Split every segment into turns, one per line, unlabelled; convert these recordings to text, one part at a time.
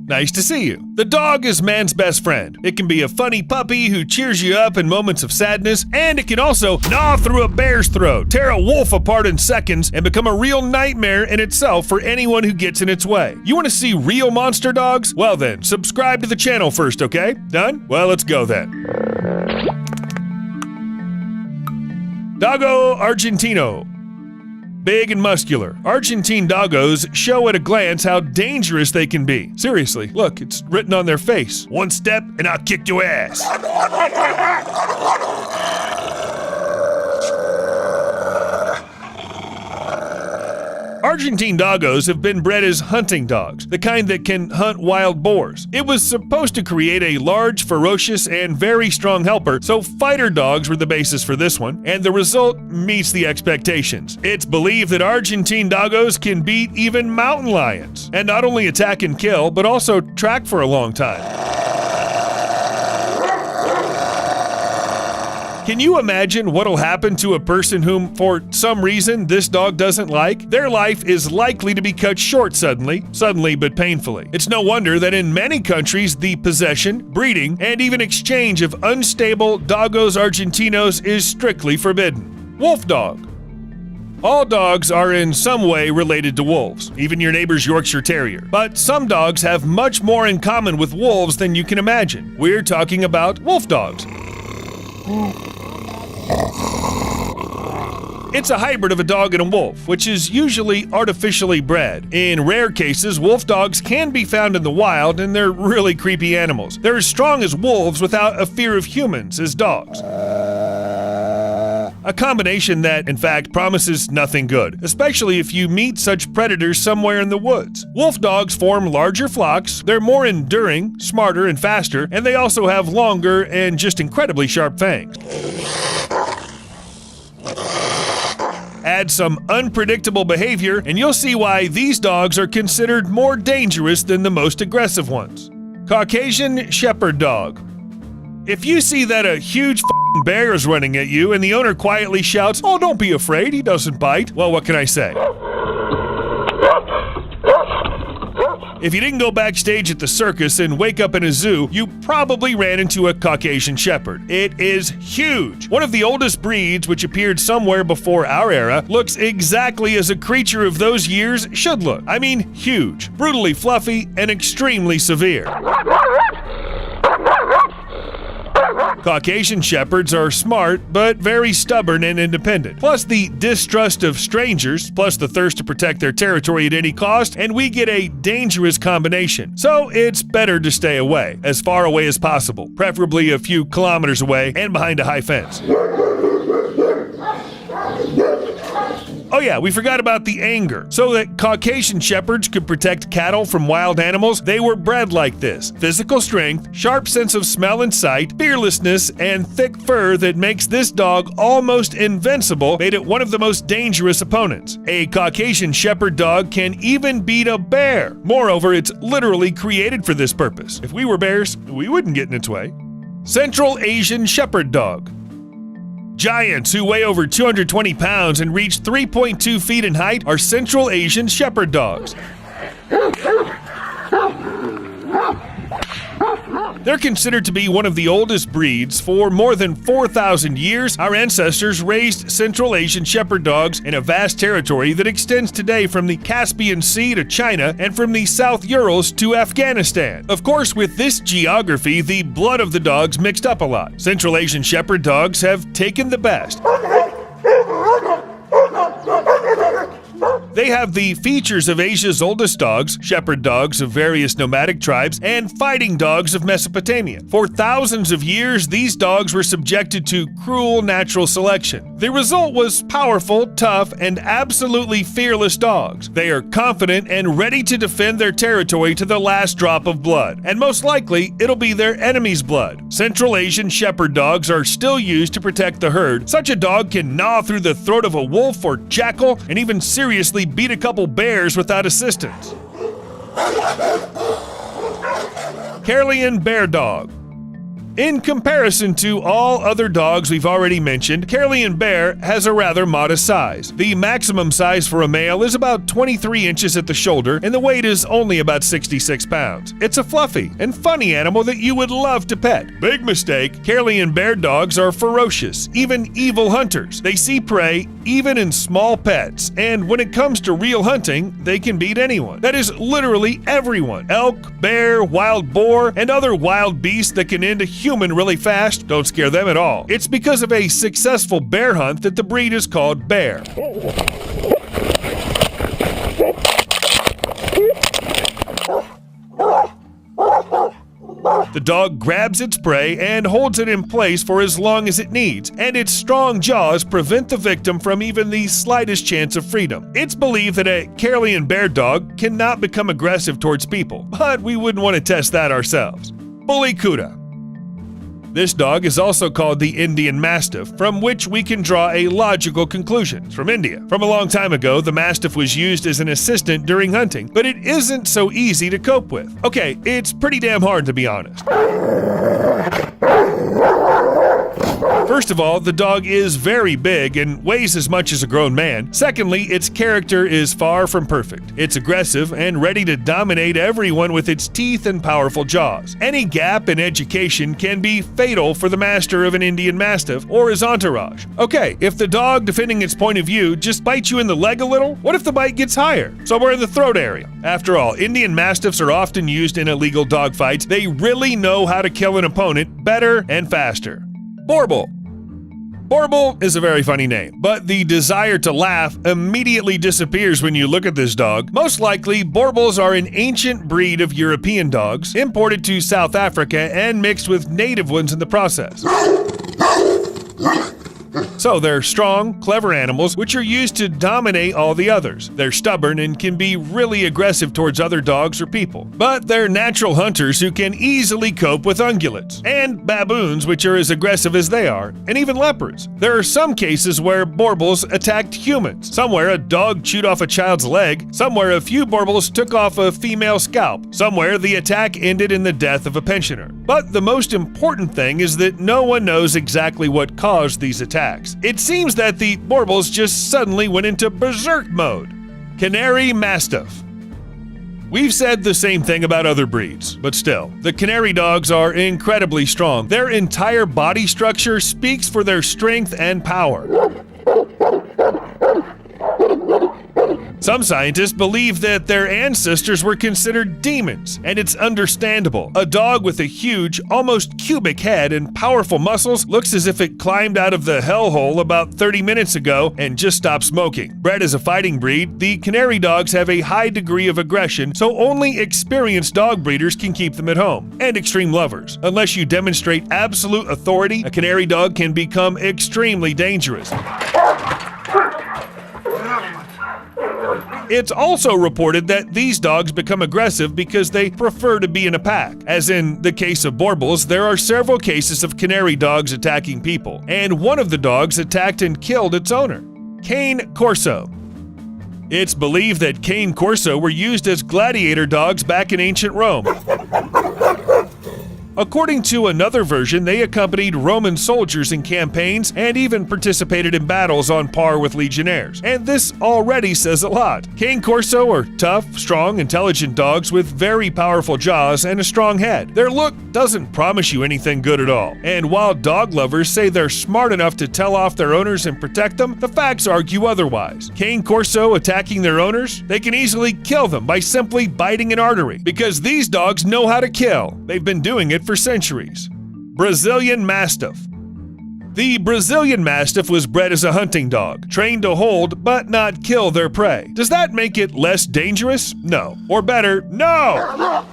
Nice to see you. The dog is man's best friend. It can be a funny puppy who cheers you up in moments of sadness, and it can also gnaw through a bear's throat, tear a wolf apart in seconds, and become a real nightmare in itself for anyone who gets in its way. You want to see real monster dogs? Well then, subscribe to the channel first, okay? Done? Well, let's go then. Doggo Argentino. Big and muscular. Argentine doggos show at a glance how dangerous they can be. Seriously, look, it's written on their face. One step and I'll kick your ass. Argentine doggos have been bred as hunting dogs, the kind that can hunt wild boars. It was supposed to create a large, ferocious, and very strong helper, so fighter dogs were the basis for this one, and the result meets the expectations. It's believed that Argentine doggos can beat even mountain lions, and not only attack and kill, but also track for a long time. Can you imagine what'll happen to a person whom, for some reason, this dog doesn't like? Their life is likely to be cut short suddenly but painfully. It's no wonder that in many countries, the possession, breeding, and even exchange of unstable doggos argentinos is strictly forbidden. Wolf dog. All dogs are in some way related to wolves, even your neighbor's Yorkshire Terrier. But some dogs have much more in common with wolves than you can imagine. We're talking about wolf dogs. It's a hybrid of a dog and a wolf, which is usually artificially bred. In rare cases, wolf dogs can be found in the wild, and they're really creepy animals. They're as strong as wolves without a fear of humans as dogs. A combination that, in fact, promises nothing good, especially if you meet such predators somewhere in the woods. Wolf dogs form larger flocks, they're more enduring, smarter, and faster, and they also have longer and just incredibly sharp fangs. Add some unpredictable behavior, and you'll see why these dogs are considered more dangerous than the most aggressive ones. Caucasian Shepherd Dog. If you see that a huge bear is running at you and the owner quietly shouts, "Oh, don't be afraid, he doesn't bite," well, what can I say? If you didn't go backstage at the circus and wake up in a zoo, you probably ran into a Caucasian Shepherd. It is huge. One of the oldest breeds, which appeared somewhere before our era, looks exactly as a creature of those years should look. I mean, huge, brutally fluffy, and extremely severe. Caucasian Shepherds are smart, but very stubborn and independent. Plus the distrust of strangers, plus the thirst to protect their territory at any cost, and we get a dangerous combination. So it's better to stay away, as far away as possible, preferably a few kilometers away and behind a high fence. Oh yeah, we forgot about the anger. So that Caucasian Shepherds could protect cattle from wild animals, they were bred like this. Physical strength, sharp sense of smell and sight, fearlessness, and thick fur that makes this dog almost invincible made it one of the most dangerous opponents. A Caucasian Shepherd dog can even beat a bear. Moreover, it's literally created for this purpose. If we were bears, we wouldn't get in its way. Central Asian Shepherd Dog. Giants who weigh over 220 pounds and reach 3.2 feet in height are Central Asian Shepherd dogs. They're considered to be one of the oldest breeds. For more than 4,000 years, our ancestors raised Central Asian Shepherd dogs in a vast territory that extends today from the Caspian Sea to China and from the South Urals to Afghanistan. Of course, with this geography, the blood of the dogs mixed up a lot. Central Asian Shepherd dogs have taken the best. They have the features of Asia's oldest dogs, shepherd dogs of various nomadic tribes, and fighting dogs of Mesopotamia. For thousands of years, these dogs were subjected to cruel natural selection. The result was powerful, tough, and absolutely fearless dogs. They are confident and ready to defend their territory to the last drop of blood, and most likely, it'll be their enemy's blood. Central Asian shepherd dogs are still used to protect the herd. Such a dog can gnaw through the throat of a wolf or jackal, and even seriously beat a couple bears without assistance. Karelian Bear Dog. In comparison to all other dogs we've already mentioned, Caroline Bear has a rather modest size. The maximum size for a male is about 23 inches at the shoulder, and the weight is only about 66 pounds. It's a fluffy and funny animal that you would love to pet. Big mistake, Caroline Bear dogs are ferocious, even evil hunters. They see prey even in small pets, and when it comes to real hunting, they can beat anyone. That is literally everyone. Elk, bear, wild boar, and other wild beasts that can end a human really fast don't scare them at all. It's because of a successful bear hunt that the breed is called Bear. The dog grabs its prey and holds it in place for as long as it needs, and its strong jaws prevent the victim from even the slightest chance of freedom. It's believed that a Caroline Bear dog cannot become aggressive towards people, but we wouldn't want to test that ourselves. Bully Kuda. This dog is also called the Indian Mastiff, from which we can draw a logical conclusion. It's from India. From a long time ago, the Mastiff was used as an assistant during hunting, but it isn't so easy to cope with. Okay, it's pretty damn hard to be honest. First of all, the dog is very big and weighs as much as a grown man. Secondly, its character is far from perfect. It's aggressive and ready to dominate everyone with its teeth and powerful jaws. Any gap in education can be fatal for the master of an Indian Mastiff or his entourage. Okay, if the dog defending its point of view just bites you in the leg a little, what if the bite gets higher, somewhere in the throat area? After all, Indian Mastiffs are often used in illegal dogfights. They really know how to kill an opponent better and faster. Borble. Borble is a very funny name, but the desire to laugh immediately disappears when you look at this dog. Most likely, Borbles are an ancient breed of European dogs, imported to South Africa and mixed with native ones in the process. So they're strong, clever animals which are used to dominate all the others. They're stubborn and can be really aggressive towards other dogs or people. But they're natural hunters who can easily cope with ungulates, and baboons which are as aggressive as they are, and even leopards. There are some cases where Borbles attacked humans. Somewhere a dog chewed off a child's leg, somewhere a few Borbles took off a female scalp, somewhere the attack ended in the death of a pensioner. But the most important thing is that no one knows exactly what caused these attacks. It seems that the Borbles just suddenly went into berserk mode. Canary Mastiff. We've said the same thing about other breeds, but still, the Canary dogs are incredibly strong. Their entire body structure speaks for their strength and power. Some scientists believe that their ancestors were considered demons, and it's understandable. A dog with a huge, almost cubic head and powerful muscles looks as if it climbed out of the hellhole about 30 minutes ago and just stopped smoking. Bred as a fighting breed, the Canary dogs have a high degree of aggression, so only experienced dog breeders can keep them at home, and extreme lovers. Unless you demonstrate absolute authority, a Canary dog can become extremely dangerous. It's also reported that these dogs become aggressive because they prefer to be in a pack. As in the case of Borbles, there are several cases of Canary dogs attacking people, and one of the dogs attacked and killed its owner. Cane Corso. It's believed that Cane Corso were used as gladiator dogs back in ancient Rome. According to another version, they accompanied Roman soldiers in campaigns and even participated in battles on par with legionnaires. And this already says a lot. Cane Corso are tough, strong, intelligent dogs with very powerful jaws and a strong head. Their look doesn't promise you anything good at all. And while dog lovers say they're smart enough to tell off their owners and protect them, the facts argue otherwise. Cane Corso attacking their owners? They can easily kill them by simply biting an artery, because these dogs know how to kill. They've been doing it for centuries. Brazilian Mastiff. The Brazilian Mastiff was bred as a hunting dog, trained to hold but not kill their prey. Does that make it less dangerous? No. Or better, no!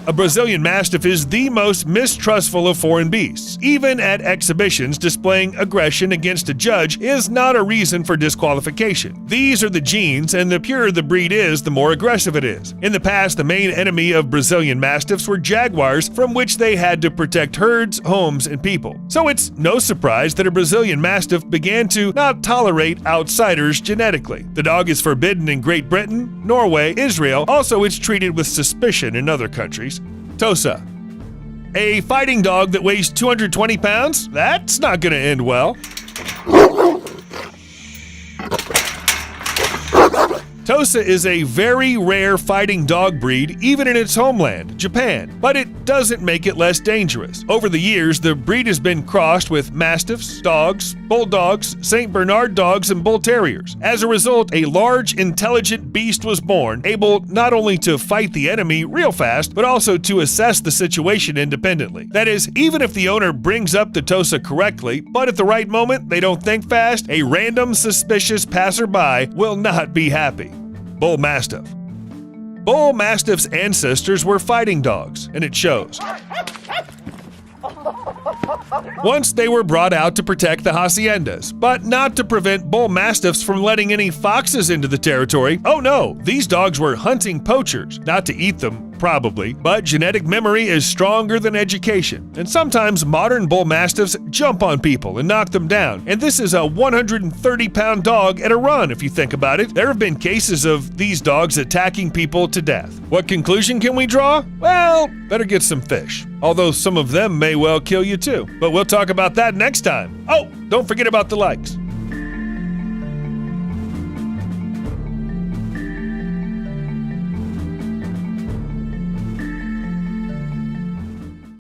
A Brazilian Mastiff is the most mistrustful of foreign beasts. Even at exhibitions, displaying aggression against a judge is not a reason for disqualification. These are the genes, and the purer the breed is, the more aggressive it is. In the past, the main enemy of Brazilian Mastiffs were jaguars, from which they had to protect herds, homes, and people. So it's no surprise that a Brazilian Mastiff began to not tolerate outsiders genetically. The dog is forbidden in Great Britain, Norway, Israel. Also, it's treated with suspicion in other countries. Tosa. A fighting dog that weighs 220 pounds? That's not going to end well. Tosa is a very rare fighting dog breed, even in its homeland, Japan, but it doesn't make it less dangerous. Over the years, the breed has been crossed with mastiffs, dogs, bulldogs, St. Bernard dogs, and bull terriers. As a result, a large, intelligent beast was born, able not only to fight the enemy real fast, but also to assess the situation independently. That is, even if the owner brings up the Tosa correctly, but at the right moment they don't think fast, a random suspicious passerby will not be happy. Bull Mastiff. Bull Mastiff's ancestors were fighting dogs, and it shows. Once they were brought out to protect the haciendas, but not to prevent bull mastiffs from letting any foxes into the territory. Oh no, these dogs were hunting poachers, not to eat them, probably, but genetic memory is stronger than education. And sometimes modern bull mastiffs jump on people and knock them down. And this is a 130-pound dog at a run, if you think about it. There have been cases of these dogs attacking people to death. What conclusion can we draw? Well, better get some fish. Although some of them may well kill you too. But we'll talk about that next time. Oh, don't forget about the likes.